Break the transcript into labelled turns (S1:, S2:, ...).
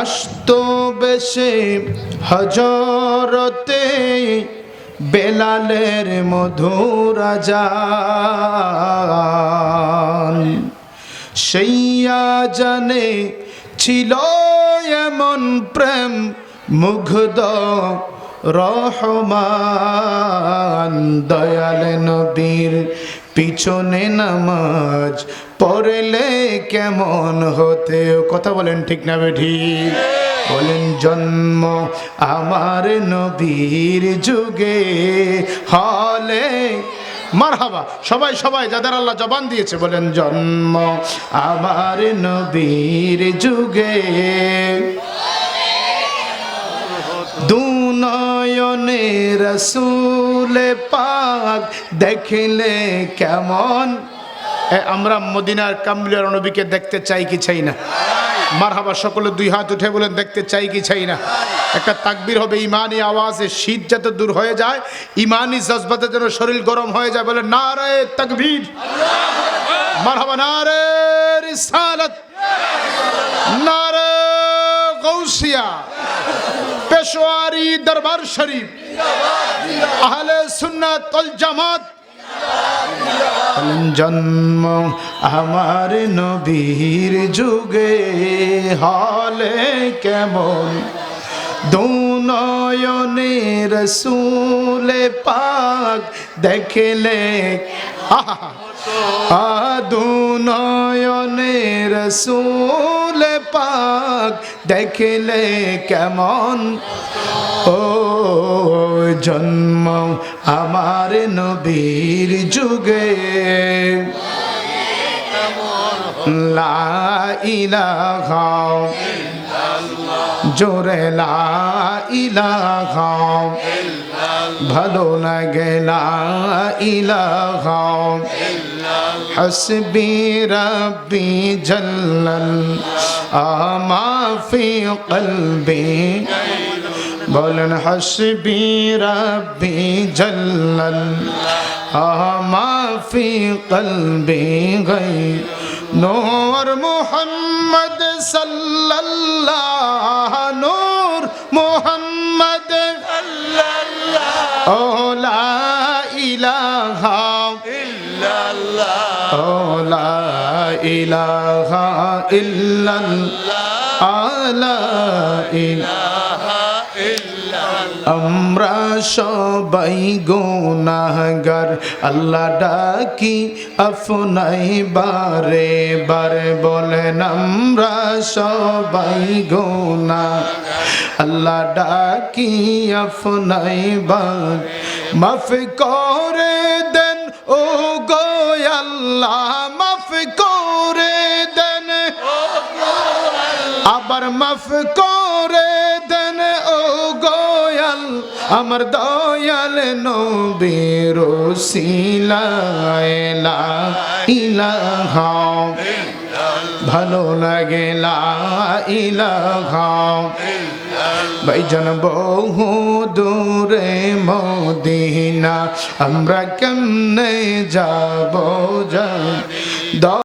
S1: আসতো বেশে হজরতে বেলালের মধুর আযান, সেইয়া জানে ছিল এমন প্রেম মুগ্ধ রহমান। দয়াল নবীর পিছনে নামাজ পড়লে কেমন হতে, কথা বলেন ঠিক না বেঠিক? বলেন জন্ম আমার নবীর যুগে হলে মারহাবা। সবাই সবাই যাদের আল্লাহ জবান দিয়েছে বলেন জন্ম আমার নবীর যুগে, দুনয়নে রাসূল পাক দেখলে কেমন। আমরা মদিনার কামলিওয়ালা নবীকে দেখতে চাই কি চাই না? মারহাবা। সকলে দুই হাত উঠে বলেন দেখতে চাই কি চাই না? একটা তাকবীর হবে ইমানি আওয়াজে, শীত যাতে দূর হয়ে যায়, ইমানি জজবাতে যেন শরীর গরম হয়ে যায়। বলেন নারে তাকবীর, মারহাবা। নারে রিসালাত, নারে গাউসিয়া, পেশোয়ারি দরবার শরীফ, আহলে সুন্নাত ওয়াল জামাত। জন্ম আমার নবীর যুগে হলে কেমন, দুনয়নে রাসূল পাক দেখলে, দুনয়নে রাসূল পাক দেখলে কেমন। ও জন্ম আমার নবীর যুগে, লা ইলাহা জোরে লা ইলাহা, ভালো লাগে লা ইলাহা, হাসবি রাব্বি জাল্লাল আমা ফি কলবি, বলেন হাসবি রাব্বি জাল্লাল আমা ফি কলবি গায়র নূর মুহাম্মদ সাল্লাল্লাহু, নূর মুহাম্মদ সাল্লাল্লাহু, ও লা ইলাহা ইল্লাল্লাহ, ও লা ইলাহা ইল্লাল্লাহ, লা ইলাহা ইল্লাল্লাহ। আমরা সবাই গুনাহগার, আল্লাহ ডাকি আপনাই বারে বারে, বলেন আমরা সবাই গুনাহগার, আল্লাহ ডাকি আপনাই বার, মাফ করে দেন ও গো আল্লাহ, মাফ করে দেন, আবার মাফ করে দেন ও গোয়াল আমার দয়াল নবীর ওসিলায়, লা ইলাহা ভালো লাগে লা ইলাহা। ভাইজান বহু দূরে মদিনা, আমরা কেমনে যাব?